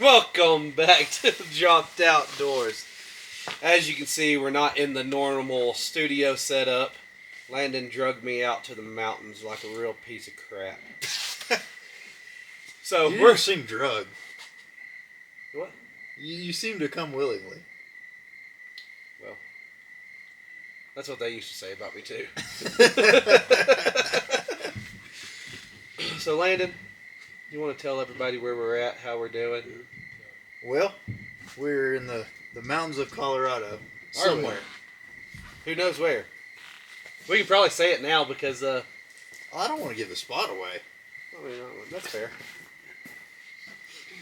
Welcome back to Dropped Outdoors. As you can see, we're not in the normal studio setup. Landon drugged me out to the mountains like a real piece of crap. So You we're didn't seem drugged. what? You seem to come willingly. Well, that's what they used to say about me too. So Landon, you want to tell everybody where we're at, how we're doing? Well, we're in the mountains of Colorado. Are we? Who knows where? We can probably say it now because I don't want to give the spot away, I mean, that's fair.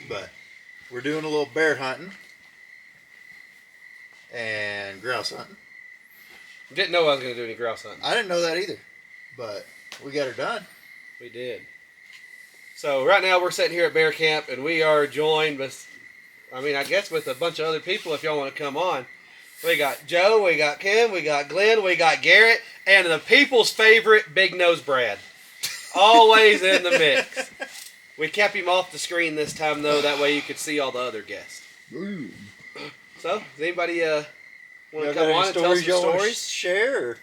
but we're doing a little bear hunting and grouse hunting. Didn't know I was going to do any grouse hunting. I didn't know that either, but we got her done. We did. So right now we're sitting here at bear camp, and we are joined with, I guess with a bunch of other people if y'all want to come on. We got Joe, we got Kim, we got Glenn, we got Garrett, and the people's favorite, Big Nose Brad. Always in the mix. We kept him off the screen this time, though. That way you could see all the other guests. Ooh. So, does anybody want to Y'all come got on any and tell some y'all wanna stories? share? Or?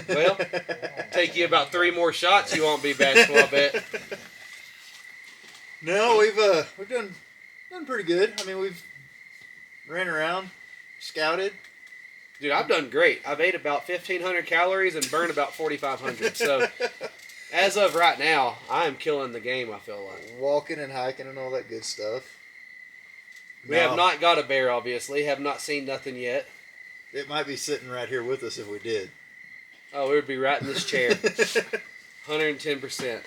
Well, take you about 3 more shots. You won't be bashful, I bet. No, we've done pretty good. I mean, we've ran around, scouted. Dude, I've done great. I've ate about 1,500 calories and burned about 4,500. So, as of right now, I am killing the game, I feel like. Walking and hiking and all that good stuff. We have not got a bear, obviously. Have not seen nothing yet. It might be sitting right here with us if we did. Oh, we would be right in this chair. 110%.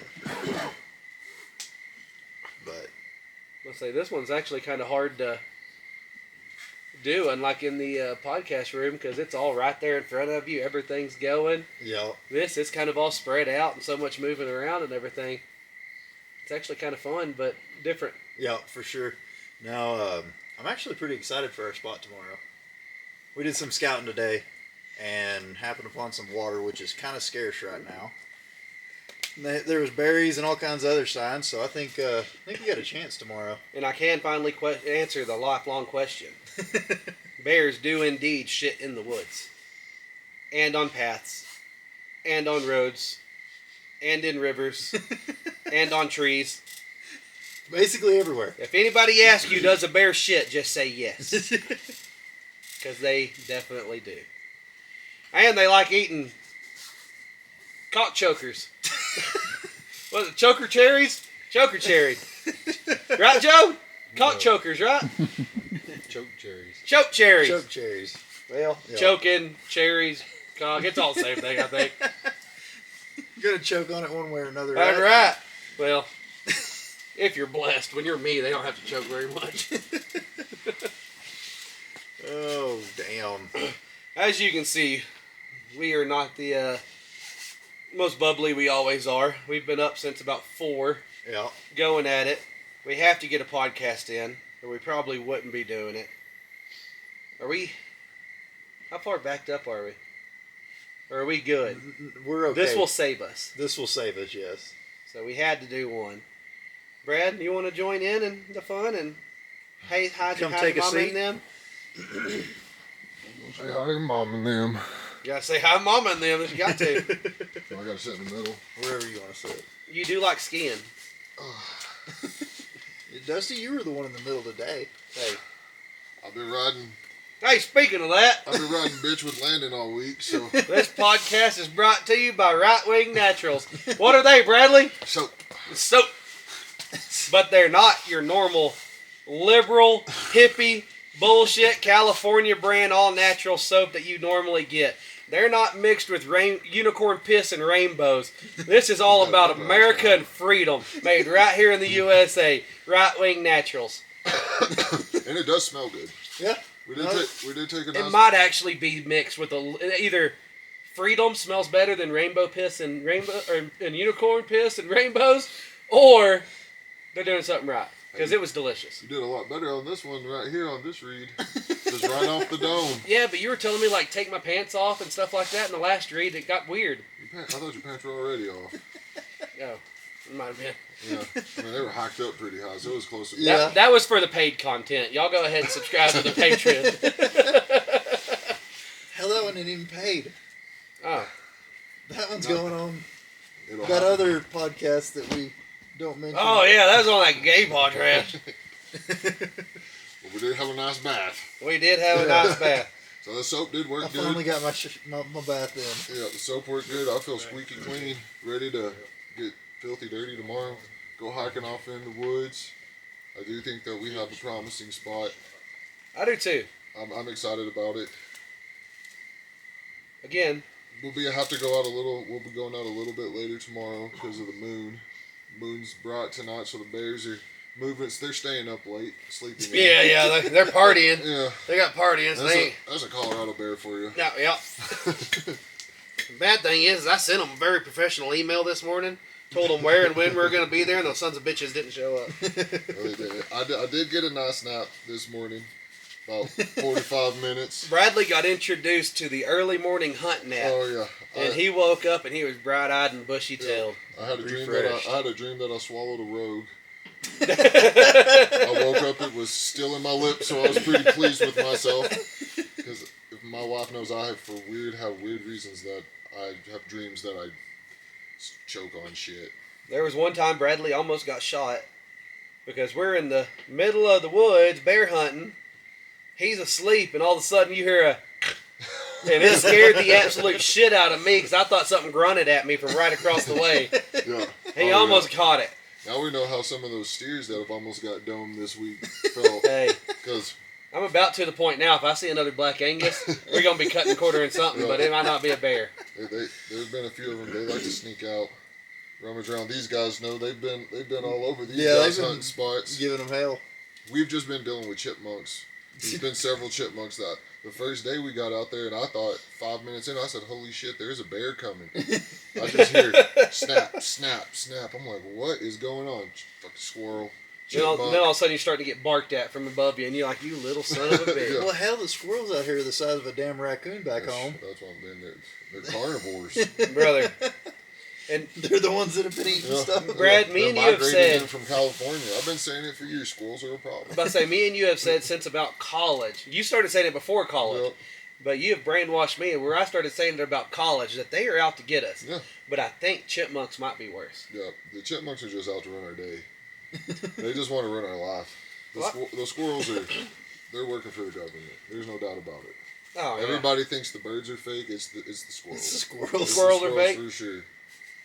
But Let's say this one's actually kind of hard to do, unlike in the podcast room, because it's all right there in front of you. Everything's going. yeah, This is kind of all spread out and so much moving around and everything. It's actually kind of fun, but different. yeah, for sure. Now, I'm actually pretty excited for our spot tomorrow. We did some scouting today and happened upon some water, which is kind of scarce right now. And there was berries and all kinds of other signs, so I think we got a chance tomorrow. And I can finally answer the lifelong question. Bears do indeed shit in the woods. And on paths. And on roads. And in rivers. And on trees. Basically everywhere. If anybody asks you, does a bear shit, just say yes. Because they definitely do. And they like eating cock chokers. Was it choker cherries? Choker cherries. Right, Joe? Cock chokers, right? Choke cherries. Choke cherries. Choke cherries. Well, yeah. Choking, cherries, cock. It's all the same thing, I think. You're going to choke on it one way or another, That's right. Well, if you're blessed. When you're me, they don't have to choke very much. Oh, damn. As you can see, we are not the most bubbly we always are. We've been up since about 4, Yeah. going at it. We have to get a podcast in, or we probably wouldn't be doing it. Are we? How far backed up are we? Or are we good? We're okay. This will save us. This will save us, yes. So we had to do one. Brad, you want to join in the fun and hey, hi Come to take a Mama seat. and them? Say hi to mom and them. You gotta say hi, Mama and them. You got to. So I gotta sit in the middle. Wherever you want to sit. You do like skiing. Dusty, you were the one in the middle today. Hey. I've been riding Speaking of that, bitch with Landon all week, so this podcast is brought to you by Right Wing Naturals. What are they, Bradley? so Soap. But they're not your normal liberal, hippie, bullshit California brand all-natural soap that you normally get. They're not mixed with unicorn piss and rainbows. This is all about America and freedom, made right here in the USA. Right Wing Naturals. and it does smell good. Yeah. We did take a It nice might actually be mixed with either freedom smells better than rainbow piss and and unicorn piss and rainbows, or they're doing something right because it was delicious. You did a lot better on this one right here on this read. Just right off the dome. Yeah, but you were telling me like take my pants off and stuff like that in the last read. It got weird. I thought your pants were already off. Oh, it might have been. Yeah, I mean, they were hiked up pretty high, so it was close to. Yeah. That was for the paid content. Y'all go ahead and subscribe to the Patreon. Hell, that one ain't even paid. Oh. That one's going on It'll that happen. other podcast that we don't mention. Oh, yeah, that was on that gay podcast. Well, we did have a nice bath, We did have a nice bath. so the soap did work I good. finally got my bath in. Yeah, the soap worked good. I feel squeaky clean, ready to get filthy dirty tomorrow. Go hiking off in the woods. I do think that we have a promising spot. I do too. I'm excited about it. Again, We'll have to go out a little. We'll be going out a little bit later tomorrow because of the moon. Moon's bright tonight, so the bears are moving. They're staying up late, sleeping. in. yeah, they're partying. Yeah. They got partying. So That's a Colorado bear for you. No, yeah. The bad thing is, I sent them a very professional email this morning. Told them where and when we were going to be there, and those sons of bitches didn't show up. Really did. I did get a nice nap this morning, about 45 minutes. Bradley got introduced to the early morning hunt nap, Oh yeah. and he woke up and he was bright-eyed and bushy-tailed. I had a dream Refreshed. I had a dream that I swallowed a rogue. I woke up, it was still in my lips, so I was pretty pleased with myself. Because if my wife knows I have weird reasons that I have dreams that I choke on shit. There was one time Bradley almost got shot because we're in the middle of the woods bear hunting. He's asleep, and all of a sudden you hear a... And it scared the absolute shit out of me because I thought something grunted at me from right across the way. Yeah. He Oh, almost yeah. caught it. Now we know how some of those steers that have almost got domed this week felt. Hey, Because I'm about to the point now. If I see another black Angus, we're gonna be cutting quartering something, but it might not be a bear. there's been a few of them. They like to sneak out, rummage around. These guys know they've been all over these Yeah, guys they've been hunting spots. Giving them hell. We've just been dealing with chipmunks. There's been several chipmunks that the first day we got out there, and I thought 5 minutes in, I said, "Holy shit, there's a bear coming!" I just hear snap, snap, snap. I'm like, "What is going on?" Fucking squirrel, Then all, chipmunk. then all of a sudden you start to get barked at from above you, and you're like, "You little son of a bitch!" Yeah. Well, hell, the squirrels out here are the size of a damn raccoon back home. That's what I'm saying. They're carnivores. Brother. And They're the ones that have been eating Yeah. stuff. Brad, They're me and you have migrating said- in from California. I've been saying it for years. Squirrels are a I'm problem. about to say, me and you have said since about college. You started saying it before college, Yep. but you have brainwashed me. Where I started saying it about college, that they are out to get us. Yeah. But I think chipmunks might be worse. Yeah, the chipmunks are just out to run our day. They just want to run our life. The squirrels they're working for the government. There's no doubt about it. Oh, yeah. Everybody thinks the birds are fake. It's the squirrels. It's the It's squirrels. the Squirrels are fake? for sure.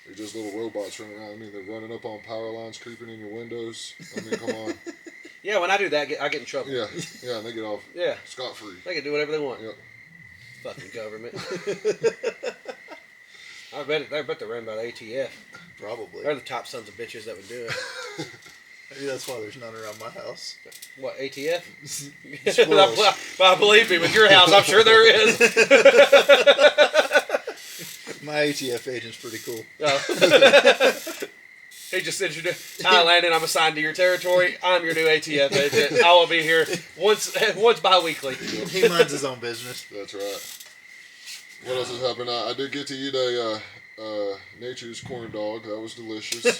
They're just little robots running around. I mean, they're running up on power lines, creeping in your windows. I mean, come on. Yeah, when I do that, I get in trouble. Yeah, and they get off Yeah, scot free. they can do whatever they want. Yep. Fucking government. I bet they're run by the ATF. Probably. They're the top sons of bitches that would do it. Maybe that's why there's none around my house. What, ATF? Squirrels. Well, believe me, with your house, I'm sure there is. My ATF agent's pretty cool. He just introduced, "Hi, Landon, I'm assigned to your territory. I'm your new ATF agent. I will be here once bi-weekly." He minds his own business. That's right. What else has happened? I did get to eat a Nature's corn dog. That was delicious.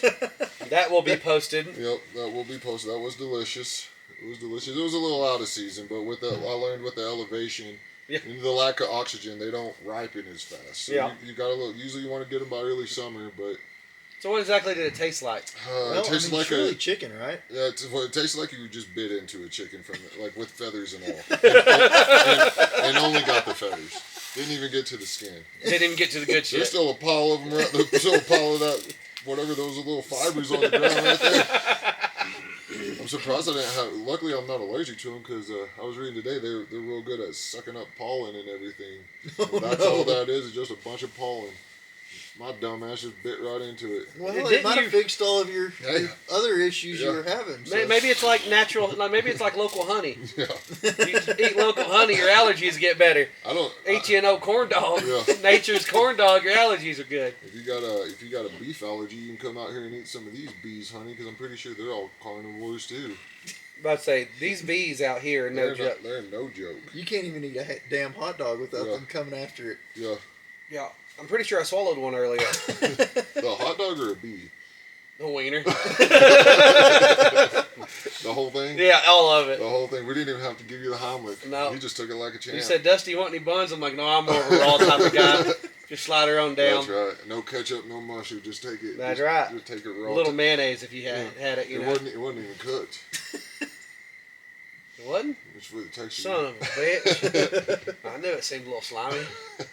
That will be posted. Yep, that will be posted. That was delicious. It was delicious. It was a little out of season, but with the I learned with the elevation Yeah. and the lack of oxygen, they don't ripen as fast. So Yeah. you gotta look. Usually, you want to get them by early summer, but So what exactly did it taste like? Well, it tastes I mean, like surely a chicken, right? yeah. It tastes like you just bit into a chicken from it, like with feathers and all, and only got the feathers. Didn't even get to the skin. Didn't even get to the good shit. There's still a pile of them. There's still a pile of that. Whatever those little fibers on the ground right there. I'm surprised I didn't have. Luckily, I'm not allergic to them because I was reading today they're real good at sucking up pollen and everything. And that's all that is just a bunch of pollen. My dumb ass just bit right into it. Well, Didn't it might you- have fixed all of your Hey. other issues you Yeah. were having. So. Maybe it's like natural. Like maybe it's like local honey. Yeah, You eat local honey, your allergies get better. I don't. HNO corn dog, Yeah. Nature's corn dog, your allergies are good. If you got a beef allergy, you can come out here and eat some of these bees, honey, because I'm pretty sure they're all carnivores too. About to say these bees out here are no joke. They're no joke. You can't even eat a damn hot dog without Yeah. them coming after it. Yeah, Yeah, I'm pretty sure I swallowed one earlier. the hot dog or a bee. The wiener. The whole thing? Yeah, all of it. The whole thing. We didn't even have to give you the Heimlich. No. You just took it like a champ. You said, Dusty, you want any buns? I'm like, no, I'm more of a raw type of guy. Just slide her on down. That's right. No ketchup, no mustard. Just take it. That's just, right. Just take it A raw. little mayonnaise if you had it, you know. It wasn't even cooked. It wasn't? It's for the texture. Son of a bitch. I knew it seemed a little slimy. Oh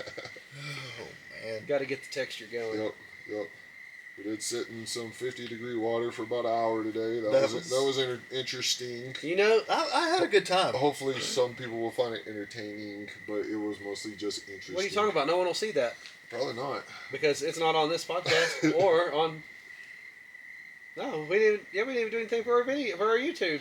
man. Got to get the texture going. Yep. We did sit in some 50-degree water for about an hour today. That was interesting. You know, I had a good time. Hopefully some people will find it entertaining, but it was mostly just interesting. what are you talking about? No one will see that. Probably not. Because it's not on this podcast or on... No, we didn't even do anything for our video, for our YouTube.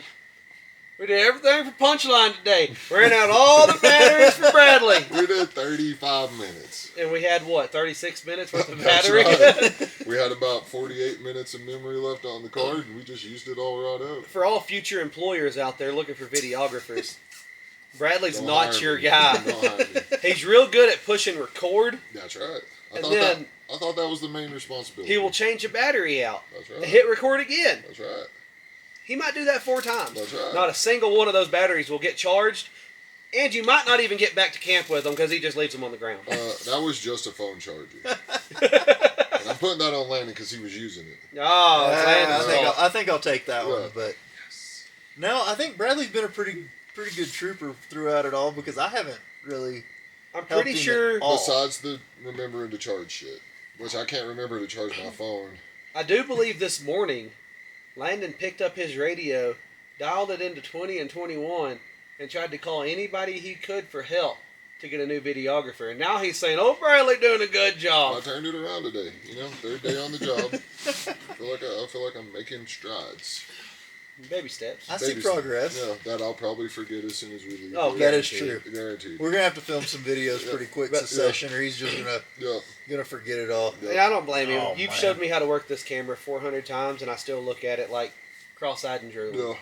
We did everything for Punchline today. Ran out all the batteries for Bradley. We did 35 minutes. And we had, what, 36 minutes worth of That's battery? right. We had about 48 minutes of memory left on the card, and we just used it all right up. For all future employers out there looking for videographers, Bradley's Don't not hire your me. guy. Don't hire me. He's real good at pushing record. That's right. And then I thought that was the main responsibility. he will change a battery out. That's And right. hit record again. That's right. He might do that 4 times. That's right. Not a single one of those batteries will get charged. And you might not even get back to camp with them because he just leaves them on the ground. That was just a phone charger. And I'm putting that on Landon because he was using it. Oh, it's Landon's fault. I think I'll take that one. Yeah. But no, I think Bradley's been a pretty good trooper throughout it all because I haven't really. I'm pretty helped him sure. at all. Besides the remembering to charge shit, which I can't remember to charge my phone. I do believe this morning, Landon picked up his radio, dialed it into 20 and 21, and tried to call anybody he could for help to get a new videographer. And now he's saying, "Oh, Bradley doing a good I job." turned it around today. You know, 3rd day on the job. I feel like I'm making strides. Baby steps. I see Baby progress. steps. Yeah, that I'll probably forget as soon as we leave. Oh, That is guaranteed. true. Guaranteed. We're gonna have to film some videos Yeah. pretty quick But- succession, or he's just Yeah. gonna forget it all. Yeah. And I don't blame him. Oh, You've man. showed me how to work this camera 400 times, and I still look at it like cross-eyed and drooling. Yeah.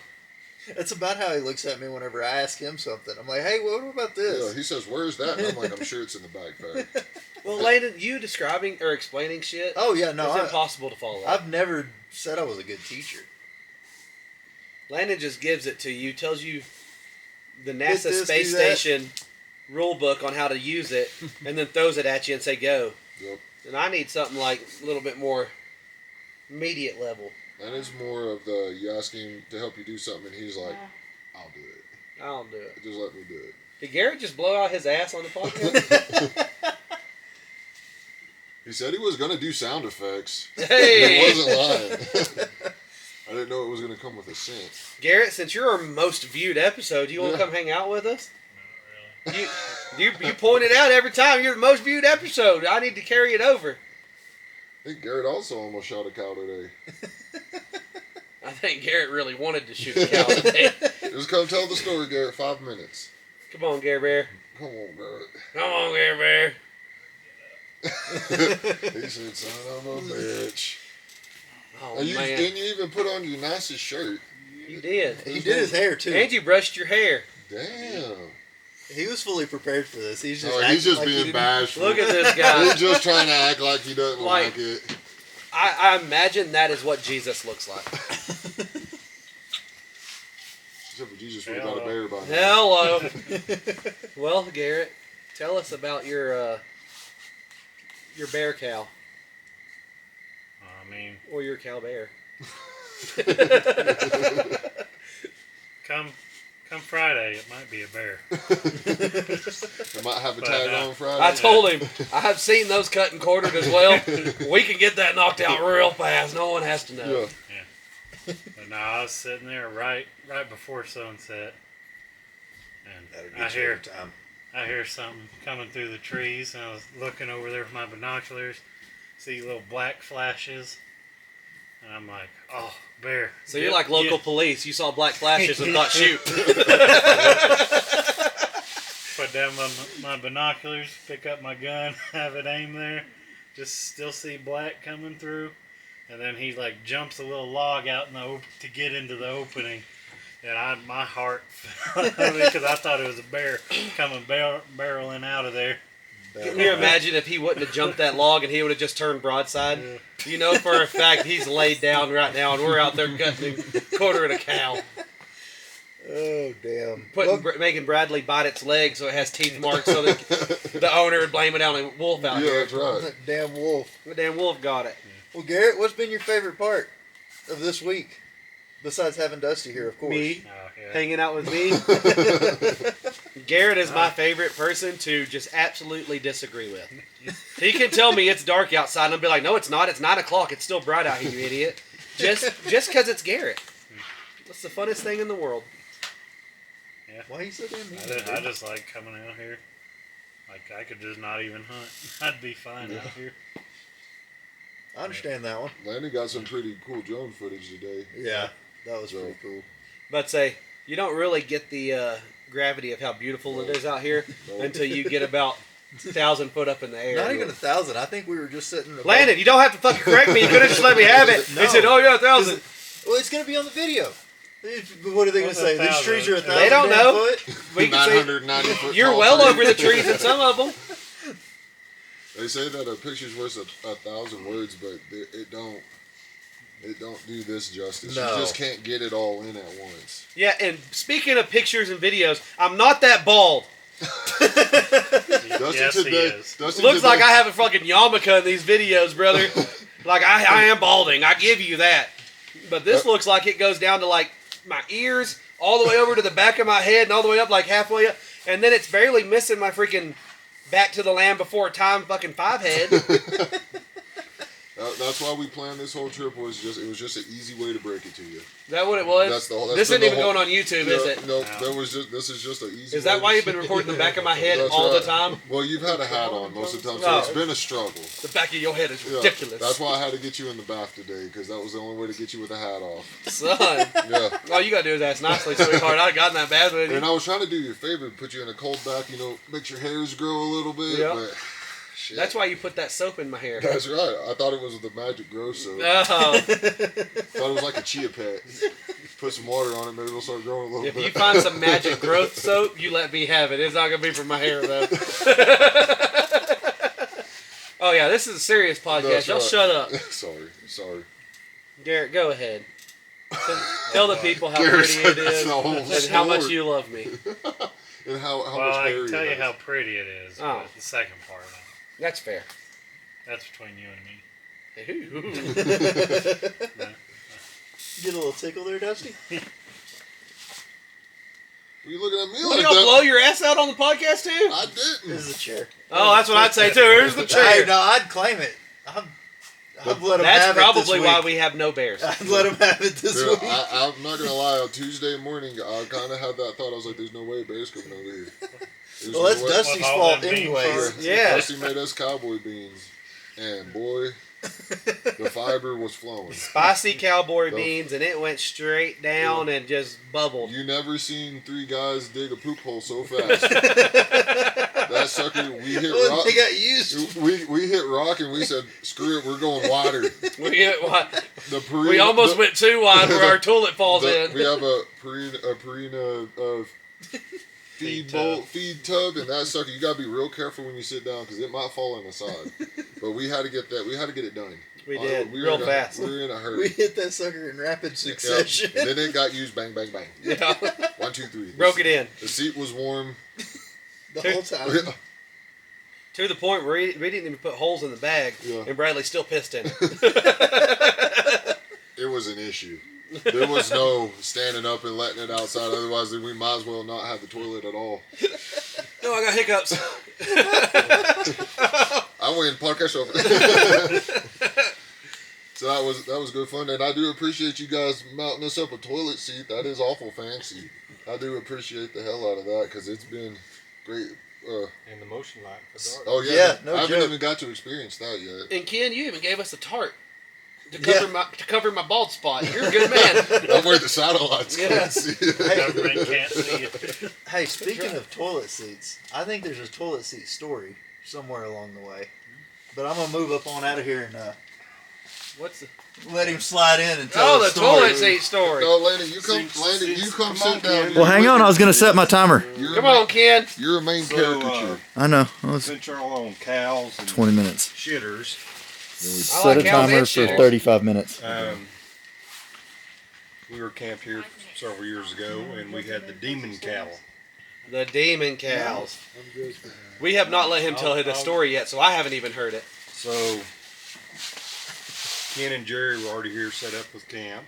It's about how he looks at me whenever I ask him something. I'm like, "Hey, what about this?" Yeah. He says, "Where's that?" And I'm like, "I'm sure it's in the backpack." Well, Landon, you describing or explaining shit Oh yeah, no, is impossible to follow. I've never said I was a good teacher. Landon just gives it to you, tells you the Hit NASA this, Space do that. Station rule book on how to use it, and then throws it at you and say, "Go." Yep. And I need something like a little bit more immediate level. And it's more of the you ask him to help you do something, and he's like, "I'll do it. I'll do it. Just let me do it." Did Garrett just blow out his ass on the podcast? He said he was gonna do sound effects. Hey! He wasn't lying. I didn't know it was gonna come with a scent. Garrett, since you're our most viewed episode, you want to Yeah. come hang out with us? Not really. You point it out every time. You're the most viewed episode. I need to carry it over. I think Garrett also almost shot a cow today. I think Garrett really wanted to shoot a cow today. Just come tell the story, Garrett. 5 minutes. Come on, Gare Bear. Come on, Garrett. Come on, Gare Bear. He said, "Son of a bitch." Oh, And you, man. didn't you even put on your nicest shirt? You did. He did his hair too. And you brushed your hair. Damn. He was fully prepared for this. He's just Oh, he's acting just like he being didn't- bashful. Look at this guy. He's just trying to act like he doesn't Like- like it. I imagine that is what Jesus looks like. Except for Jesus would have got a bear by now. Hello. Well, Garrett, tell us about your bear cow I mean, or your cow bear. come Friday, it might be a bear. It might have a But, tag on Friday. I told him I have seen those cut and quartered as well. We can get that knocked out real fast. No one has to know. Yeah. But no, I was sitting there right before sunset, That'll and get you every time. I hear something coming through the trees, and I was looking over there with my binoculars, see little black flashes, and I'm like, "Oh, bear!" So you're like local police. You saw black flashes and thought, shoot. Put down my binoculars, pick up my gun, have it aim there, just still see black coming through, and then he like jumps a little log out in the to get into the opening, and my heart, because I thought it was a bear coming barreling out of there, Can you imagine if he wouldn't have jumped that log and he would have just turned broadside? You know for a fact he's laid down right now and we're out there cutting quartering a cow. Oh, damn. Making Bradley bite its leg so it has teeth marks so that the owner would blame it on a wolf out Yeah, here. that's right. That damn wolf. The damn wolf got it. Well, Garrett, what's been your favorite part of this week? Besides having Dusty here, of course. Me. Oh, yeah. Hanging out with me. Garrett is my favorite person to just absolutely disagree with. He can tell me it's dark outside and I'll be like, no, it's not. It's 9 o'clock. It's still bright out here, you idiot. Just because it's Garrett. That's the funnest thing in the world. Yeah. Why are you so damn mean? I just like coming out here. Like, I could just not even hunt. I'd be fine out here. I understand that one. Landon got some pretty cool drone footage today. Yeah, that was pretty cool. But say, you don't really get the gravity of how beautiful it is out here until you get about 1,000 foot up in the air. Not even 1,000. I think we were just sitting. above- Landon, you don't have to fucking correct me. You could have just let me have it. No. He said, oh yeah, 1,000. Well, it's going to be on the video. What are they going to What's say? These 1,000? trees are 1,000 They don't damn know. foot? We can say 990 foot you're tall well tree. over the trees in some of them. They say that a picture's worth 1,000 words, but it don't do this justice. No. You just can't get it all in at once. Yeah, and speaking of pictures and videos, I'm not that bald. Dustin Yes, he today, is. Dustin Looks today, like I have a fucking yarmulke in these videos, brother. Like I am balding. I give you that. But this looks like it goes down to like my ears, all the way over to the back of my head, and all the way up like halfway up, and then it's barely missing my freaking back to the land before time fucking 5 head. That's why we planned this whole trip. It was just an easy way to break it to you. Is that what it was? That's This been isn't even the whole- going on YouTube, is it? No, this is just an easy. Is that way why to- you've been recording the back of my head That's all the right. time? Well, you've had a hat on most of the time, so No. it's been a struggle. The back of your head is Yeah, ridiculous. That's why I had to get you in the bath today, because that was the only way to get you with the hat off. Son. Yeah. All you gotta do is ask nicely, sweetheart. I'd have gotten that bad with you. And I was trying to do you a favor, put you in a cold bath, makes your hairs grow a little bit. Yeah. But shit. That's why you put that soap in my hair. That's right. I thought it was the magic grow soap. Oh. Thought it was like a chia pet. Put some water on it, maybe it'll start growing a little If bit. you find some magic growth soap, you let me have it. It's not gonna be for my hair though. Oh yeah, this is a serious podcast. That's Y'all right. shut up. Sorry. Garrett, go ahead. Tell the people how Garrett pretty said it that's is the whole and how much story. you love me. And how Well, much I hair can tell you has. how pretty it is. Oh. But the second part of it, That's fair. that's between you and me. Get a little tickle there, Dusty? Were you looking at me Will like y'all that? blow your ass out on the podcast too? I didn't. This is a chair. Oh, that's what I'd say too. Here's the Hey, chair. no, I'd claim it. I'd let him That's have probably it this week. why we have no bears. I'd let him have it this Dude, week. I'm not gonna lie. On Tuesday morning, I kind of had that thought. I was like, "There's no way Bears coming over here." There's Well, that's no way. Dusty's With all fault them bean anyways. farts. Yeah. Dusty made us cowboy beans, and boy, the fiber was flowing. Spicy cowboy beans, and it went straight down and just bubbled. You never seen 3 guys dig a poop hole so fast. That sucker, we hit Well, rock. they got used. We hit rock, and we said, "Screw it, we're going wider." We almost went too wide where our toilet falls in. We have a Purina feed tub, and that sucker, you gotta be real careful when you sit down because it might fall on the side. But we had to get that. We had to get it done. We did, We were real in a- fast. We were in a hurry. We hit that sucker in rapid succession. Yep. And then it got used. Bang, bang, bang. Yeah. 1, 2, 3. Broke it in. The seat was warm. The whole time. To the point where we didn't even put holes in the bag, Yeah. and Bradley still pissed in it. It was an issue. There was no standing up and letting it outside. Otherwise, then we might as well not have the toilet at all. No, I got hiccups. I win podcast over. So that was good fun, and I do appreciate you guys mounting us up a toilet seat. That is awful fancy. I do appreciate the hell out of that because it's been great. And the motion light for dark. Oh yeah, Yeah, no I haven't joke. even got to experience that yet. And Ken, you even gave us a tarp to Yeah. cover my bald spot. You're a good man. I'm where the satellites Yeah. can't see it. Government can't see it. Hey, speaking of toilet seats, I think there's a toilet seat story somewhere along the way. But I'm gonna move up on out of here and What's the? Let him slide in and tell Oh, the the story. toilet seat story. No, Landon, you come sit down. Well, hang on. I was going to set my timer. Come on, Ken. You're a main caricature. I know. Well, it's Since you're all on cows and 20 minutes. shitters, I Set like a cows timer and for shitters. 35 minutes. we were camped here several years ago, and we had the demon cattle. The demon cows. We have not let him tell the story yet, so I haven't even heard it. So Ken and Jerry were already here set up with camp.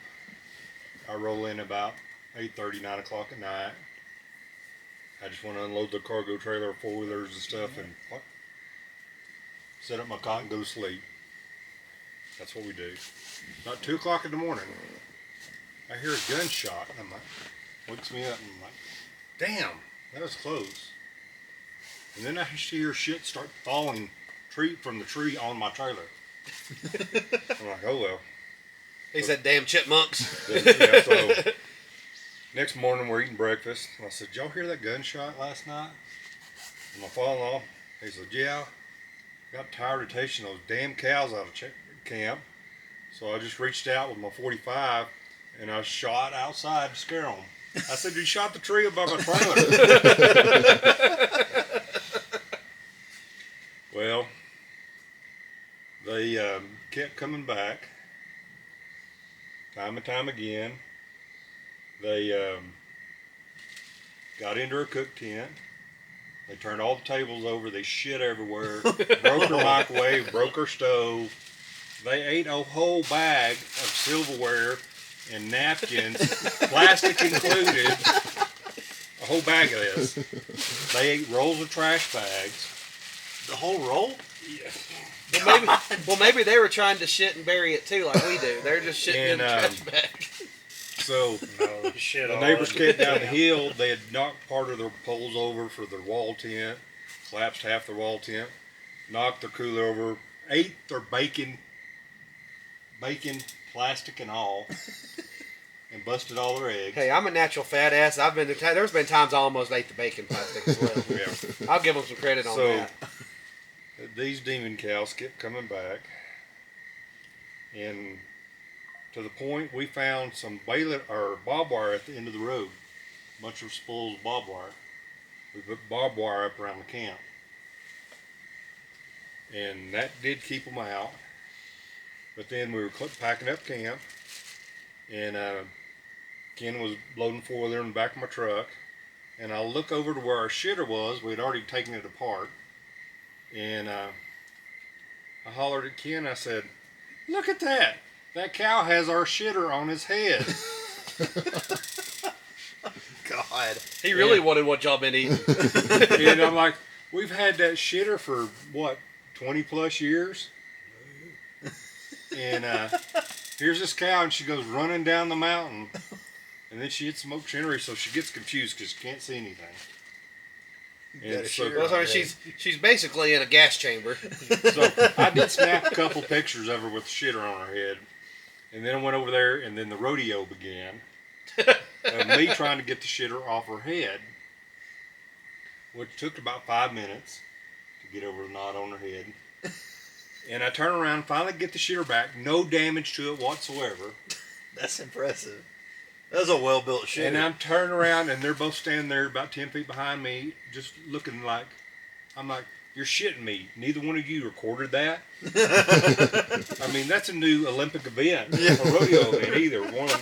I roll in about 8:30, 9 o'clock at night. I just want to unload the cargo trailer, four-wheelers and stuff, and set up my cot and go to sleep. That's what we do. About 2 o'clock in the morning, I hear a gunshot, and I'm like, wakes me up, and I'm like, damn, that was close. And then I hear shit start falling from the tree on my trailer. I'm like, oh well. He said, "Damn chipmunks." Yeah, so next morning we're eating breakfast. And I said, "Did y'all hear that gunshot last night?" And my father-in-law, he said, "Yeah. Got tired of chasing those damn cows out of camp. So I just reached out with my 45 and I shot outside to scare them." I said, "You shot the tree above my trailer." Well, they kept coming back. Time and time again. They got into her cook tent. They turned all the tables over. They shit everywhere. Broke her microwave. Broke her stove. They ate a whole bag of silverware and napkins, plastic included. A whole bag of this. They ate rolls of trash bags. The whole roll? Yeah. Well, maybe they were trying to shit and bury it too, like we do. They're just shitting in the trash bag. So Shit, the neighbors came down the hill. They had knocked part of their poles over for their wall tent, collapsed half their wall tent, knocked their cooler over, ate their bacon, plastic and all, and busted all their eggs. Hey, I'm a natural fat ass. There's been times I almost ate the bacon plastic as well. Yeah. I'll give them some credit on that. These demon cows kept coming back, and to the point we found some barbed wire at the end of the road. A bunch of spools of barbed wire. We put barbed wire up around the camp, and that did keep them out. But then we were packing up camp, and Ken was loading four-wheeler in the back of my truck, and I look over to where our shitter was. We had already taken it apart. And I hollered at Ken. I said, "Look at that! That cow has our shitter on his head." God. He really wanted what y'all been eating. And I'm like, "We've had that shitter for what, 20 plus years?" And here's this cow, and she goes running down the mountain, and then she hits smoke scenery, so she gets confused because she can't see anything. And so, Well, I mean, she's basically in a gas chamber. So I did snap a couple pictures of her with the shitter on her head, and then I went over there, and then the rodeo began of me trying to get the shitter off her head, which took about 5 minutes to get over the knot on her head. And I turn around, finally get the shitter back, no damage to it whatsoever. That's impressive. That was a well-built shit. And I'm turning around, and they're both standing there about 10 feet behind me, just looking like, I'm like, "You're shitting me. Neither one of you recorded that?" I mean, that's a new Olympic event, a rodeo event, either one.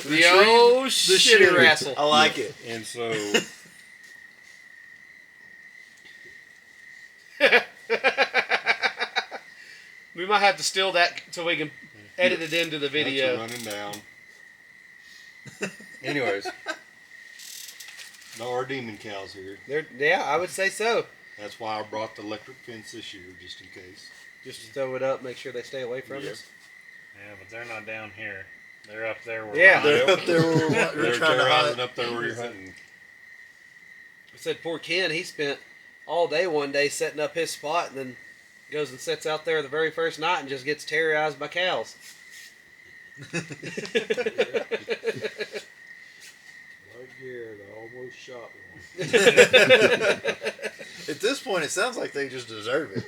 The old shitter wrestle. I like it. And so, We might have to steal that so we can edit it into the video. that's running down. Anyways, there are demon cows here. Yeah, I would say so. That's why I brought the electric fence this year, just in case. Just throw it up, make sure they stay away from Yep. us. Yeah, but they're not down here. They're up there. Where Yeah. They're up there where They're we're trying to terrorizing hunt. up there where you're hunting. I said poor Ken, he spent all day one day setting up his spot and then goes and sits out there the very first night and just gets terrorized by cows. Like Garrett, I almost shot one. At this point, it sounds like they just deserve it.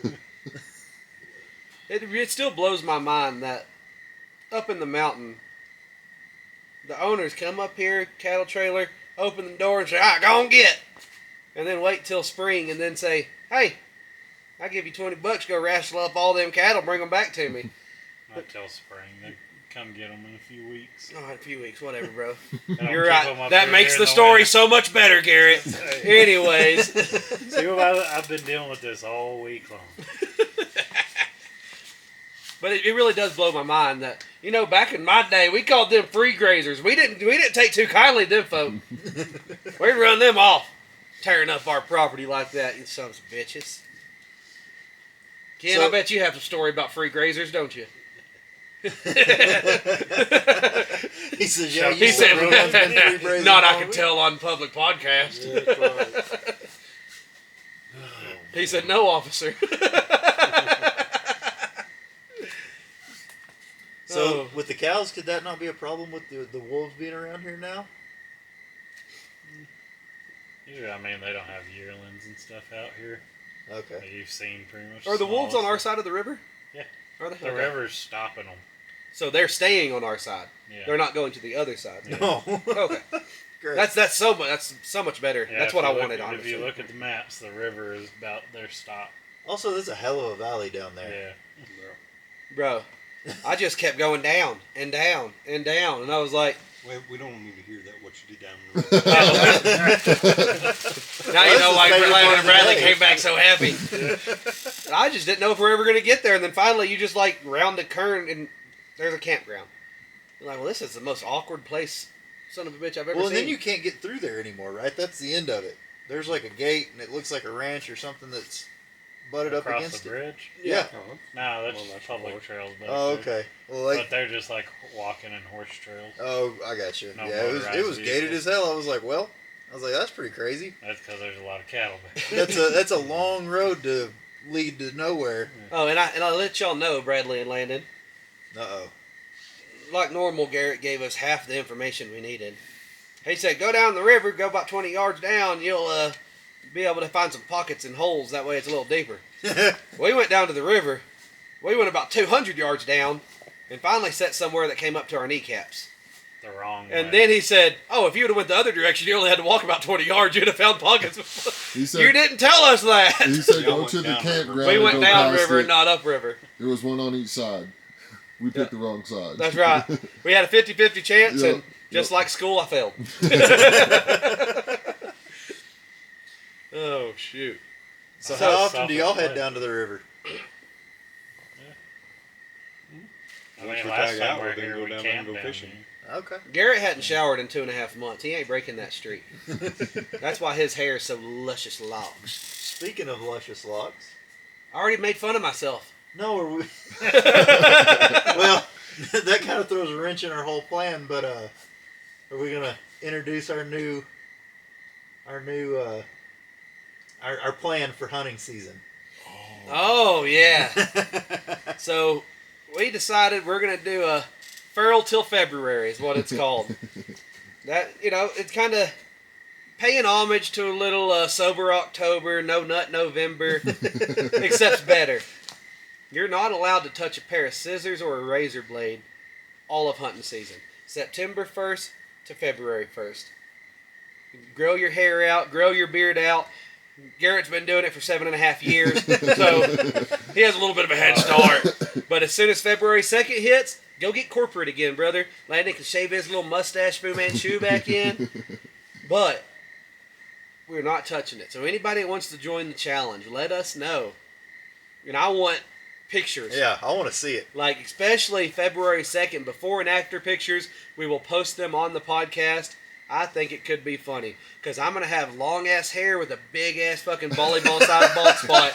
It still blows my mind that up in the mountain, the owners come up here, cattle trailer, open the door and say, "All right, go on get," and then wait till spring and then say, "Hey, I give you $20, go wrestle up all them cattle, bring them back to me." Not till spring. They come get them in a few weeks. Oh, in a few weeks, whatever, bro. They don't You're keep right. 'em up That here makes during the story winter. so much better, Garrett. Anyways, See, I've been dealing with this all week long. but it really does blow my mind that back in my day we called them free grazers. We didn't take too kindly to them folk. We'd run them off, tearing up our property like that. You sons of bitches. Ken, I bet you have a story about free grazers, don't you? He says, "Yeah, He you said, everyone's been free grazing "Not I all can week." tell on public podcast." Yeah, that's right. He said, "No, officer." So with the cows, could that not be a problem with the wolves being around here now? Usually, I mean, they don't have yearlings and stuff out here Okay. that you've seen pretty much. Are the wolves on our smallest- side of the river? Yeah. Are they? The Okay. river's stopping them. So they're staying on our side. Yeah. They're not going to the other side. Yeah. No. Okay. Great. That's so much better. Yeah, That's if what you I look- wanted, If honestly. you look at the maps, the river is about their stop. Also, there's a hell of a valley down there. Yeah. Bro, I just kept going down and down and down, and I was like, Well, we don't need to hear that, what you did down the road. now you know why Well, this is the favorite part Landon of and the Bradley day. came back so happy. I just didn't know if we were ever going to get there, and then finally you just like round the current, and there's a campground. You're like, well, this is the most awkward place, son of a bitch, I've ever Well, seen. and then you can't get through there anymore, right? That's the end of it. There's like a gate, and it looks like a ranch or something that's butted up Across against the it. bridge? Yeah. Oh, No, that's, Well, that's public cool. trails. Back Oh, there. okay. Well, like, But they're just like walking and horse trails. oh, I got you. No Yeah, it was motorized gated vehicles. as hell. I was like, that's pretty crazy. That's because there's a lot of cattle back there. That's a long road to lead to nowhere. Oh, and I'll let y'all know, Bradley and Landon. Uh-oh. Like normal, Garrett gave us half the information we needed. He said, go down the river, go about 20 yards down, you'll be able to find some pockets and holes. That way it's a little deeper. We went down to the river. We went about 200 yards down and finally set somewhere that came up to our kneecaps. The wrong And way. then he said, oh, if you would have went the other direction, you only had to walk about 20 yards, you'd have found pockets. He said, You didn't tell us that. he said Y'all go went to the down river. campground. We and went go down past river it. and not up river. There was one on each side. We picked the wrong side. That's right. We had a 50-50 chance, Yep. and just like school, I failed. Oh, shoot. So So how often do y'all head self-employed. down to the river? I Once mean, we last tag time out, we we're were gonna here, go we down there and camped go down fishing. here. Okay. Garrett hadn't showered in 2.5 months. He ain't breaking that streak. That's why his hair is so luscious locks. Speaking of luscious locks, I already made fun of myself. no, are we? Well, that kind of throws a wrench in our whole plan. But are we gonna introduce our plan for hunting season? Oh, yeah. So we decided we're going to do a feral till February is what it's called. That, it's kind of paying homage to a little sober October, no nut November, except better. You're not allowed to touch a pair of scissors or a razor blade all of hunting season. September 1st to February 1st. Grow your hair out, grow your beard out. Garrett's been doing it for 7.5 years, so he has a little bit of a head start. But as soon as February 2nd hits, go get corporate again, brother. Landon can shave his little mustache Fu Manchu back in. But we're not touching it. So anybody that wants to join the challenge, let us know. And I want pictures. Yeah, I want to see it. Like, especially February 2nd, before and after pictures. We will post them on the podcast. I think it could be funny. Because I'm going to have long-ass hair with a big-ass fucking volleyball-sized bald spot.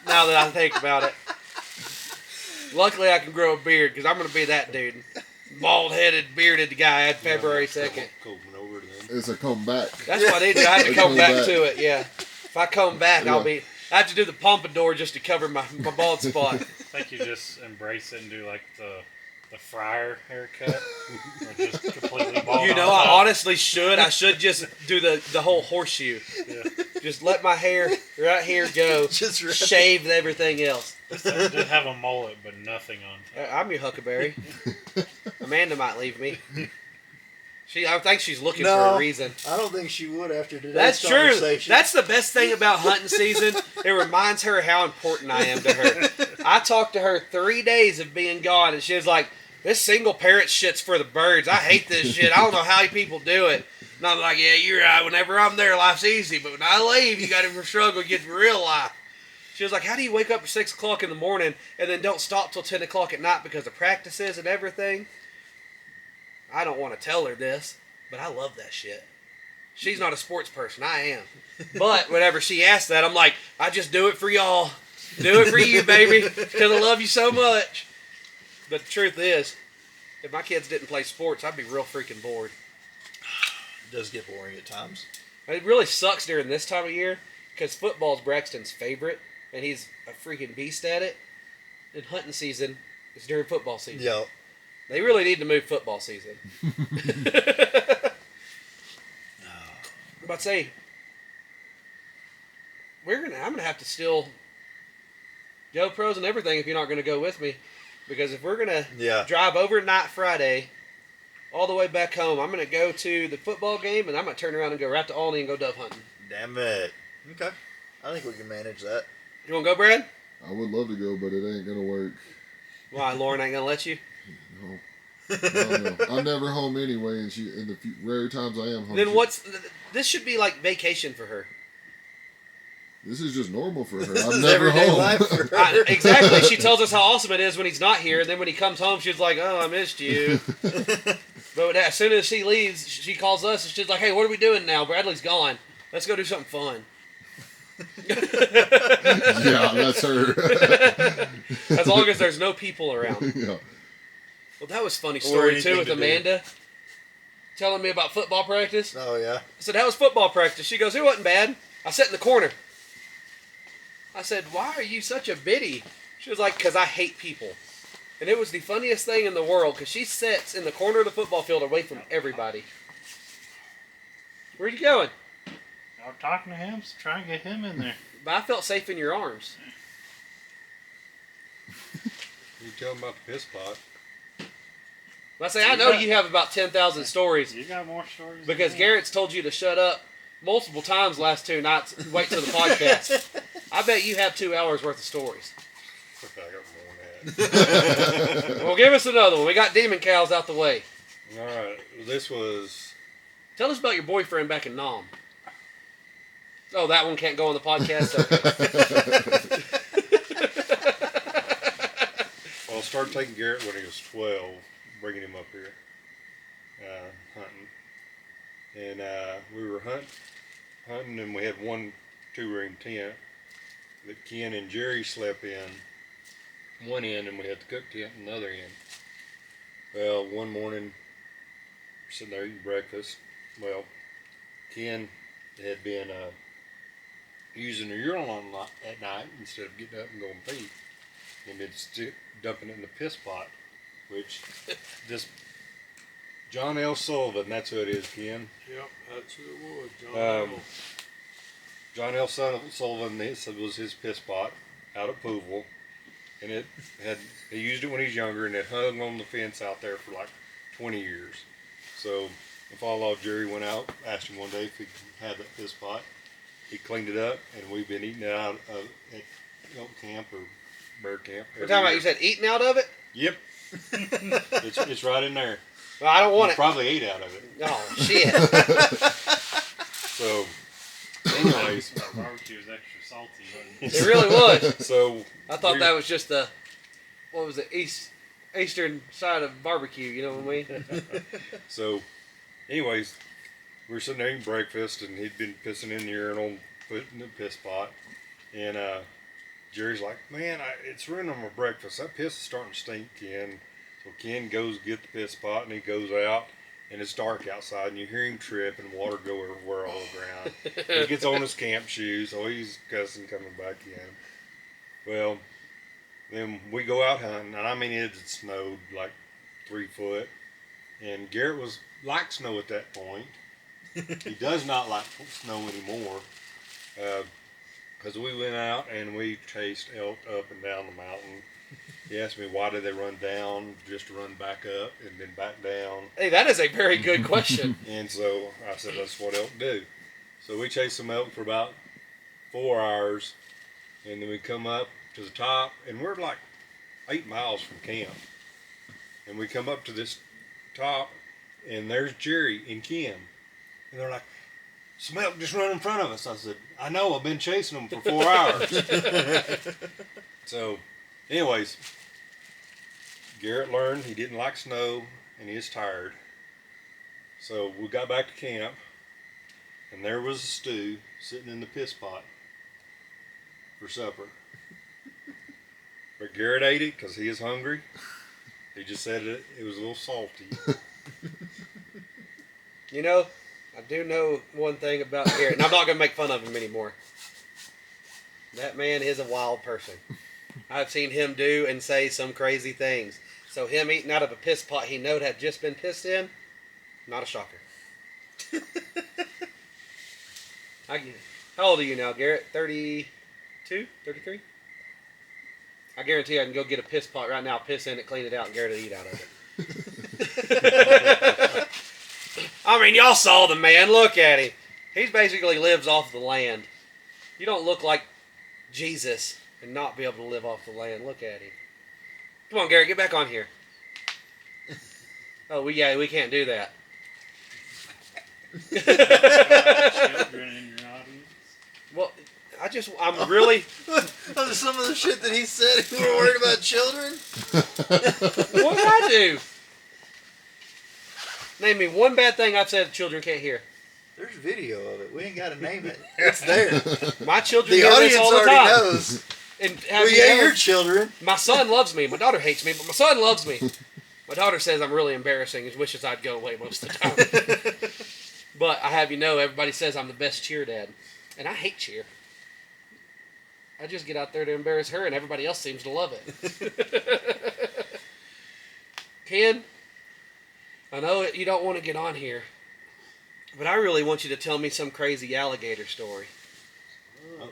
Now that I think about it. Luckily, I can grow a beard because I'm going to be that dude. Bald-headed, bearded guy at February 2nd. Combing over to them. It's a comeback. That's what I need to do. I have to come back to it, yeah. If I come back, Yeah. I have to do the pompadour just to cover my bald spot. I think you just embrace it and do like the friar haircut. Or just completely bald. You know, on I top. honestly should. I should just do the whole horseshoe. Yeah. Just let my hair right here go. Just right. Shave everything else. Just have a mullet, but nothing on top. I'm your Huckleberry. Amanda might leave me. I think she's looking for No. a reason. I don't think she would after today's That's true. conversation. That's the best thing about hunting season. It reminds her how important I am to her. I talked to her 3 days of being gone, and she was like, "This single parent shit's for the birds. I hate this shit. I don't know how you people do it." And I'm like, "Yeah, you're right. Whenever I'm there, life's easy. But when I leave, you got to struggle to get to real life." She was like, "How do you wake up at 6 o'clock in the morning and then don't stop till 10 o'clock at night because of practices and everything?" I don't want to tell her this, but I love that shit. She's not a sports person. I am. But whenever she asks that, I'm like, "I just do it for y'all. Do it for you, baby, because I love you so much." But the truth is, if my kids didn't play sports, I'd be real freaking bored. It does get boring at times. It really sucks during this time of year because football's Braxton's favorite, and he's a freaking beast at it. And hunting season is during football season. Yeah. They really need to move football season. I'm about to say, I'm gonna have to steal GoPros and everything if you're not gonna go with me, because if we're gonna drive overnight Friday all the way back home, I'm gonna go to the football game and I'm gonna turn around and go right to Alney and go dove hunting. Damn it. Okay. I think we can manage that. You wanna go, Brad? I would love to go, but it ain't gonna work. Why, Lauren ain't gonna let you? No. No. I'm never home anyway, and in the few rare times I am home. Then this should be like vacation for her. This is just normal for her. This I'm is never everyday home. life for her. Exactly. She tells us how awesome it is when he's not here, and then when he comes home, she's like, "Oh, I missed you." But as soon as she leaves, she calls us and she's like, "Hey, what are we doing now? Bradley's gone. Let's go do something fun." Yeah, that's her. As long as there's no people around. Yeah. Well, that was a funny Or story anything too with to do. Amanda telling me about football practice. Oh, yeah. I said, "How was football practice?" She goes, "It wasn't bad. I sat in the corner." I said, "Why are you such a biddy?" She was like, "Because I hate people." And it was the funniest thing in the world because she sits in the corner of the football field away from everybody. Where are you going? I was talking to him, so try and get him in there. But I felt safe in your arms. You tell them about the piss pot. I say, I know you have about 10,000 stories You got more stories? because than Garrett's told you to shut up multiple times last 2 nights. Wait till the podcast. I bet you have 2 hours worth of stories. I got more than that. Well, give us another one. We got Demon Cows out the way. All right, this was Tell us about your boyfriend back in Nam. Oh, that one can't go on the podcast? Okay. well, I started taking Garrett when he was 12, bringing him up here hunting, and we were hunting, and we had one 2-room tent that Ken and Jerry slept in one end, and we had the cook tent in the other end. Well, one morning, we're sitting there eating breakfast. Well, Ken had been using the urinal at night instead of getting up and going pee, and been dumping it in the piss pot, which this John L. Sullivan, that's who it is, Ken. Yep, that's who it was. John L. John L. Sullivan, this was his piss pot out at Pooville, and he used it when he was younger, and it hung on the fence out there for like 20 years. So my father-in-law Jerry went out, asked him one day if he had that piss pot. He cleaned it up, and we've been eating it out at elk camp or bear camp. We're talking about, you said eating out of it? Yep. it's right in there. Well, I don't want You it. probably ate out of it. Oh, shit. So, anyways, barbecue was extra salty, wasn't it? It really was. so I thought that was just the, what was it, eastern side of barbecue, you know what I mean? So, anyways, we were sitting there eating breakfast, and he'd been pissing in the urinal, putting in the piss pot, and Jerry's like, "Man, it's ruining my breakfast. That piss is starting to stink, Ken." So Ken goes get the piss pot, and he goes out, and it's dark outside, and you hear him trip, and water go everywhere all around. He gets on his camp shoes, so he's cussing coming back in. Well, then we go out hunting, and I mean it had snowed like 3 foot, and Garrett liked snow at that point. He does not like snow anymore. Because we went out and we chased elk up and down the mountain. He asked me why did they run down, just to run back up and then back down. Hey, that is a very good question. And so I said that's what elk do. So we chased some elk for about 4 hours, and then we come up to the top, and we're like 8 miles from camp. And we come up to this top, and there's Jerry and Kim, and they're like, "Some elk just run in front of us." I said, "I know. I've been chasing them for 4 hours." So, anyways, Garrett learned he didn't like snow, and he was tired. So we got back to camp, and there was a stew sitting in the piss pot for supper. But Garrett ate it because he is hungry. He just said it was a little salty. You know, I do know one thing about Garrett, and I'm not going to make fun of him anymore. That man is a wild person. I've seen him do and say some crazy things. So him eating out of a piss pot he knowed had just been pissed in, not a shocker. How old are you now, Garrett? 32? 33? I guarantee I can go get a piss pot right now, piss in it, clean it out, and Garrett will eat out of it. I mean, y'all saw the man. Look at him. He basically lives off the land. You don't look like Jesus and not be able to live off the land. Look at him. Come on, Garrett, get back on here. Oh, we can't do that. Children in your audience. Well, I'm really. Those are some of the shit that he said. We were worried about children. What did I do? Name me one bad thing I've said children can't hear. There's video of it. We ain't got to name it. It's there. My children The hear this audience all the already time. knows. And Well, yeah, your children. my son loves me. My daughter hates me, but my son loves me. My daughter says I'm really embarrassing and wishes I'd go away most of the time. But I have you know, everybody says I'm the best cheer dad. And I hate cheer. I just get out there to embarrass her, and everybody else seems to love it. Ken, I know you don't want to get on here, but I really want you to tell me some crazy alligator story. Well,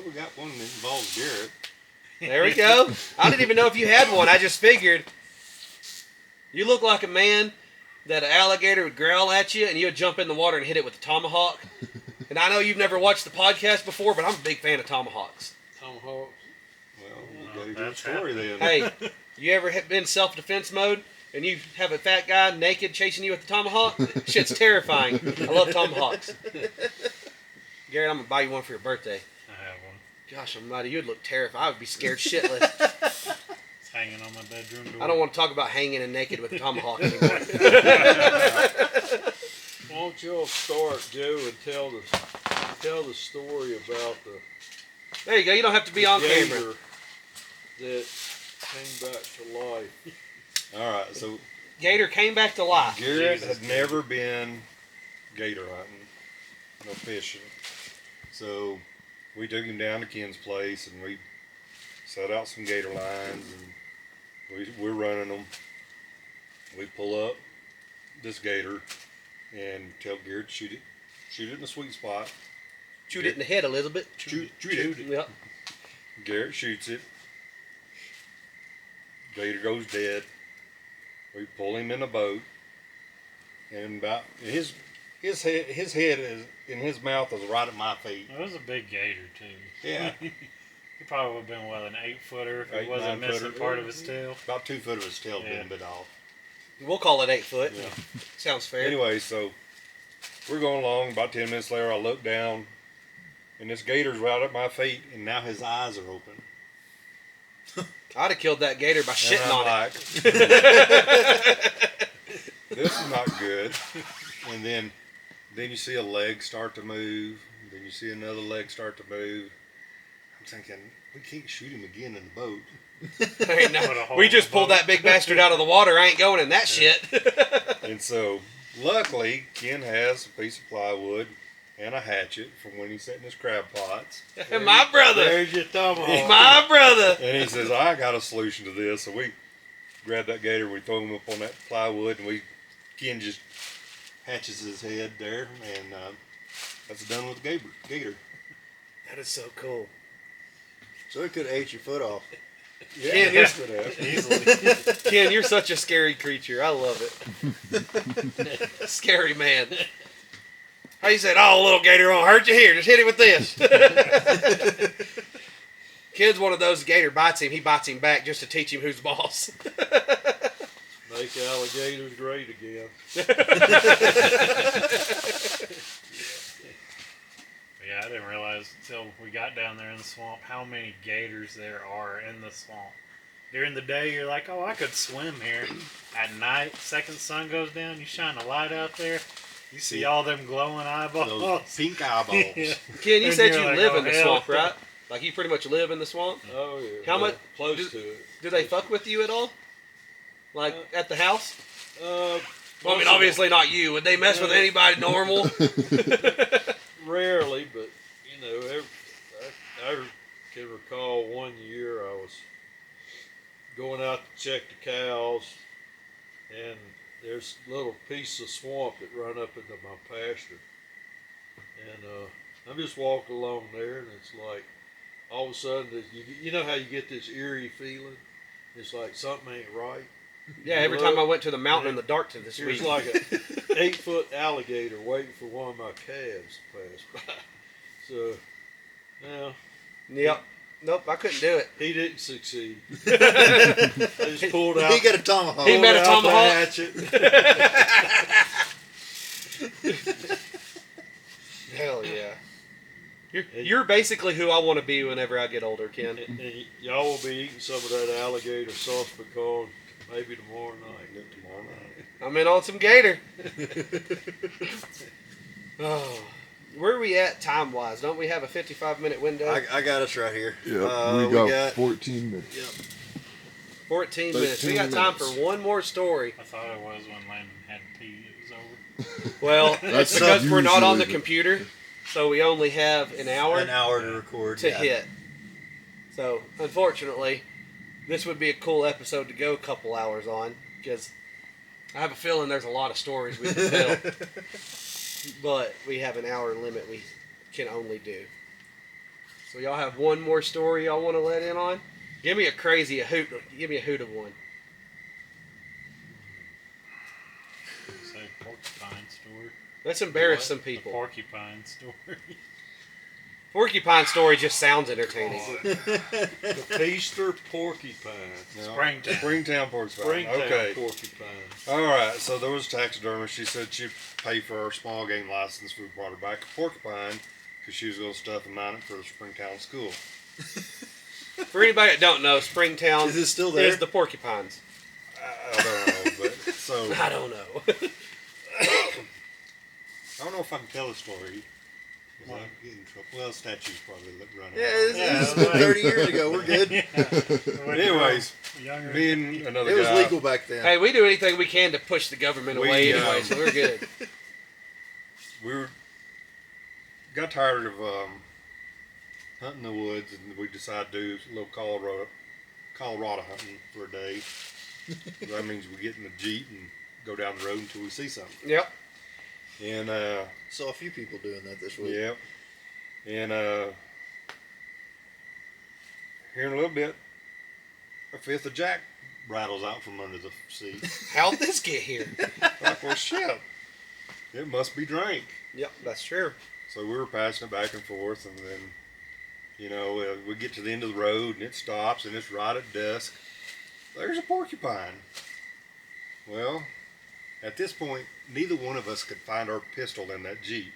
we got one that involves Garrett. There we go. I didn't even know if you had one. I just figured. You look like a man that an alligator would growl at you, and you would jump in the water and hit it with a tomahawk. And I know you've never watched the podcast before, but I'm a big fan of tomahawks. Tomahawk. Well, we got a good That's story then. Hey, you ever been self-defense mode and you have a fat guy naked chasing you with a tomahawk? Shit's terrifying. I love tomahawks. Garrett, I'm going to buy you one for your birthday. I have one. Gosh almighty, you'd look terrified. I would be scared shitless. It's hanging on my bedroom door. I don't want to talk about hanging and naked with a tomahawk anymore. Why don't y'all start, Joe, and tell the story about the There you go. You don't have to be on camera. gator that came back to life. All right, so Gator came back to life. Garrett Jesus. had never been gator hunting, no fishing. So we took him down to Ken's place and we set out some gator lines and we're running them. We pull up this gator and tell Garrett to shoot it in the sweet spot. Shoot it in the head, Elizabeth. Shoot it. Yep. Garrett shoots it. Gator goes dead. We pull him in a boat, and about his head is in his mouth is right at my feet. It was a big gator too. Yeah, He probably would have been an 8-footer if 8, he wasn't 9 missing footer. part of his tail. about 2 foot of his tail Yeah. been bit off. We'll call it 8 foot. Yeah. Sounds fair. Anyway, so we're going along. About 10 minutes later, I look down, and this gator's right at my feet, and now his eyes are open. I'd have killed that gator by And shitting I'm on like, this is not good. And then you see a leg start to move. Then you see another leg start to move. I'm thinking, we can't shoot him again in the boat. it. Ain't Put a no- hole we in just the pulled boat. that big bastard out of the water. I ain't going in that shit. And so, luckily, Ken has a piece of plywood and a hatchet from when he's setting his crab pots. My brother. There's your tomahawk. My brother. And he says, I got a solution to this. So we grab that gator, we throw him up on that plywood, and Ken just hatches his head there, and that's done with the gator. That is so cool. So it could have ate your foot off. Yeah, Ken, you're, Easily. Ken, you're such a scary creature. I love it. Scary man. How you said, "Oh, little gator won't hurt you. Here, just hit it with this." Ken's one of those gator bites him. He bites him back just to teach him who's boss. Make alligators great again. Yeah, I didn't realize until we got down there in the swamp how many gators there are in the swamp. During the day, you're like, oh, I could swim here. At night, second sun goes down, you shine a light out there, you see all them glowing eyeballs. those pink eyeballs. Yeah. Ken, you And said you're you like, live oh, in the hell. swamp, right? Like you pretty much live in the swamp. Oh yeah. How much- Close to it. Do they fuck with you at all? Like at the house? Well, I mean, most of obviously not you. Would they mess with anybody normal? Rarely, but you know, I can recall one year I was going out to check the cows, and there's a little piece of swamp that run up into my pasture, and I'm just walking along there, and it's like all of a sudden, you know how you get this eerie feeling? It's like something ain't right. Yeah, every time I went to the mountain in the dark to this There's week. like a 8-foot alligator waiting for one of my calves to pass by. So, now Yep. Nope, I couldn't do it. he didn't succeed. I just pulled out. He got a tomahawk. He met a pulled out the tomahawk. hatchet. Hell yeah. You're basically who I want to be whenever I get older, Ken. And y'all will be eating some of that alligator sauce pecan maybe tomorrow night. Tomorrow night. I'm in on some gator. Oh, where are we at time-wise? Don't we have a 55-minute window? I got us right here. Yeah, we got 14 minutes. Yep. 14 minutes. We got 13 time for minutes. one more story. I thought it was when Landon had pee. It was over. Well, That's it's because we're not on the usually computer, so we only have an hour An hour to record. to yeah. hit. So, unfortunately, this would be a cool episode to go a couple hours on, because I have a feeling there's a lot of stories we can tell. But we have an hour limit we can only do. So y'all have one more story y'all want to let in on? Give me a hoot of one. Say porcupine story. Let's embarrass some The people. porcupine story. Porcupine story just sounds entertaining. The Feaster porcupine. No, Springtown. Springtown porcupine. Springtown Okay. porcupine. All right. So there was a taxidermist. She said she'd pay for her small game license. We brought her back a porcupine because she was going to stuff and mine it for the Springtown school. For anybody that don't know, Springtown Is it still there? is the porcupines. I don't know, but so I don't know. I don't know if I can tell the story. 'Cause I get in trouble. Well, statues probably running. Yeah, out. it's been 30 years ago. We're good. Anyways, Younger. me and another It was guy. legal back then. Hey, we do anything we can to push the government We, away anyway, so we're good. Got tired of hunting the woods, and we decided to do a little Colorado hunting for a day. That means we get in the Jeep and go down the road until we see something. Yep. And Saw a few people doing that this week. yeah, and here in a little bit, a fifth of Jack rattles out from under the seat. How'd this get here? Like, well, shit, it must be drank. Yep, that's true. So we were passing it back and forth, and then, you know, we get to the end of the road, and it stops, and it's right at dusk. There's a porcupine. Well, at this point, neither one of us could find our pistol in that Jeep.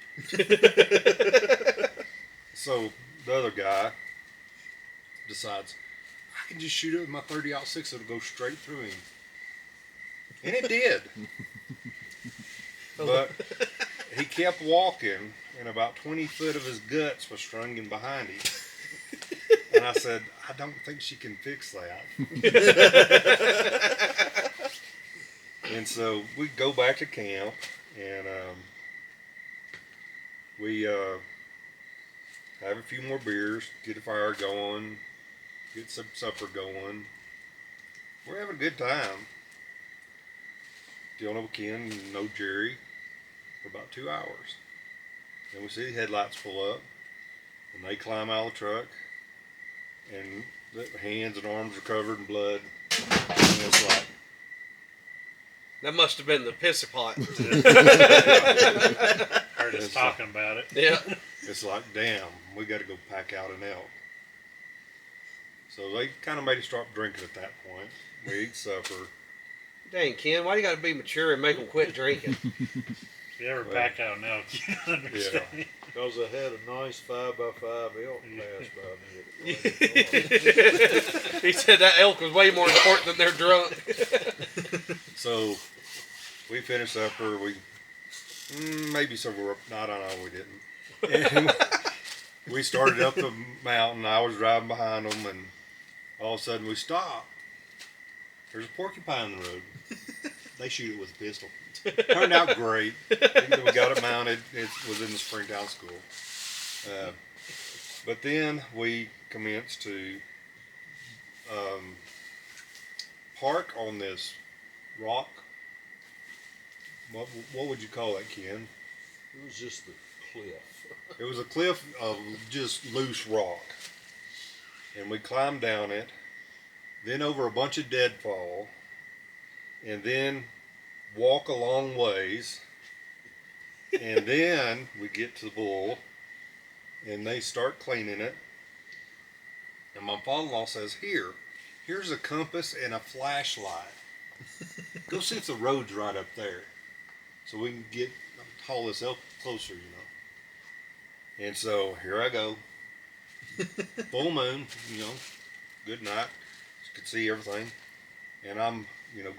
So the other guy decides, I can just shoot it with my 30-06, it'll go straight through him. And it did. But he kept walking, and about 20 foot of his guts was strung in behind him. And I said, I don't think she can fix that. And so we go back to camp, and we have a few more beers, get a fire going, get some supper going. We're having a good time. Still no Ken, no Jerry, for about 2 hours. Then we see the headlights pull up, and they climb out of the truck, and the hands and arms are covered in blood. And it's like, That must have been the pisser pot. Heard us talking about it. Yeah. it's like, damn, we got to go pack out an elk. So they kind of made us start drinking at that point. We eat supper. Dang, Ken, why you got to be mature and make them quit drinking? If you ever pack out an elk, you don't understand. Because I had a nice 5x5 elk pass by me. He said that elk was way more important than they're drunk. So we finished supper. We maybe somewhere up. No, I don't know. We didn't. And we started up the mountain. I was driving behind them, and all of a sudden we stopped. There's a porcupine in the road. They shoot it with a pistol. Turned out great. We got it mounted. It was in the Springtown school. But then we commenced to park on this rock. What would you call that, Ken? It was just the cliff. It was a cliff of just loose rock. And we climbed down it, then over a bunch of deadfall, and then walk a long ways, and then we get to the bull, and they start cleaning it, and my father-in-law says, here's a compass and a flashlight. Go see if the road's right up there, so we can haul this elk closer, you know. And so here I go, full moon, you know, good night, could see everything, and I'm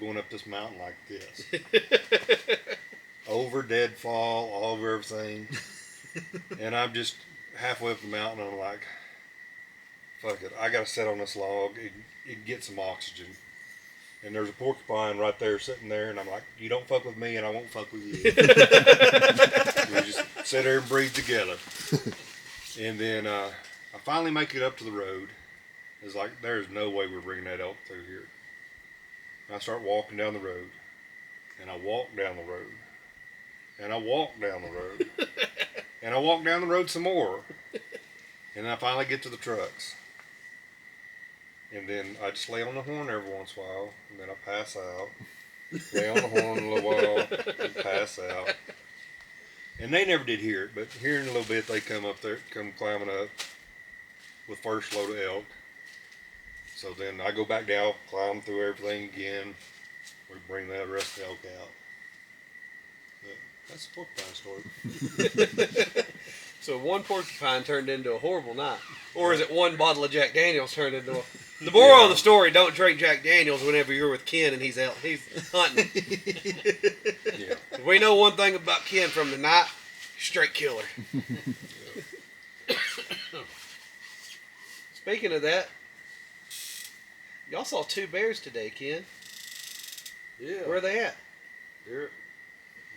going up this mountain like this. Over deadfall, all over everything. And I'm just halfway up the mountain, and I'm like, fuck it, I gotta sit on this log and get some oxygen. And there's a porcupine right there sitting there, and I'm like, you don't fuck with me, and I won't fuck with you. We just sit there and breathe together. And then I finally make it up to the road. It's like, there's no way we're bringing that elk through here. I start walking down the road, and I walk down the road, and I walk down the road, and I walk down the road some more, and I finally get to the trucks. And then I just lay on the horn every once in a while, and then I pass out. Lay on the horn a little while, and pass out. And they never did hear it, but here in a little bit they come climbing up with first load of elk. So then I go back down, climb through everything again. We bring that rest of the elk out. But that's a porcupine story. So one porcupine turned into a horrible night. Or is it one bottle of Jack Daniels turned into a... The moral of the story, don't drink Jack Daniels whenever you're with Ken and he's hunting. Yeah. We know one thing about Ken from the night, straight killer. Speaking of that, y'all saw 2 bears today, Ken. Yeah. Where are they at? They're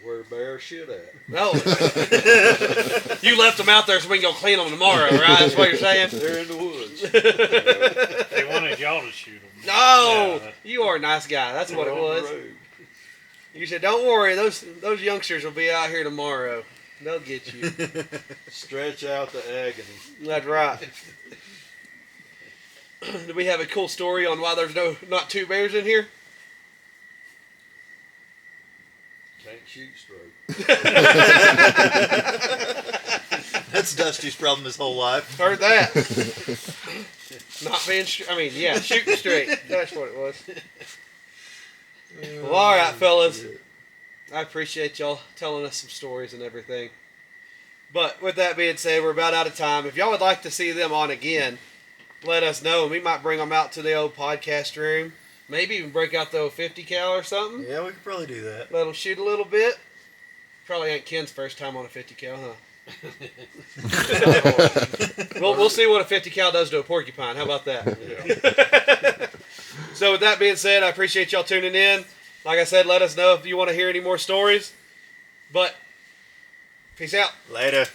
where bears shit at. No. You left them out there so we can go clean them tomorrow, right? That's what you're saying? They're in the woods. They wanted y'all to shoot them. No! Yeah. You are a nice guy. That's what it They're on the was. road. You said, don't worry, those youngsters will be out here tomorrow. They'll get you. Stretch out the agony. That's right. Do we have a cool story on why there's not 2 bears in here? Can't shoot straight. That's Dusty's problem his whole life. Heard that. Not being shooting straight. That's what it was. Well, all right, fellas. I appreciate y'all telling us some stories and everything. But with that being said, we're about out of time. If y'all would like to see them on again, let us know, and we might bring them out to the old podcast room. Maybe even break out the old 50 cal or something. Yeah, we could probably do that. Let them shoot a little bit. Probably ain't Ken's first time on a 50 cal, huh? We'll see what a 50 cal does to a porcupine. How about that? Yeah. So with that being said, I appreciate y'all tuning in. Like I said, let us know if you want to hear any more stories. But peace out. Later.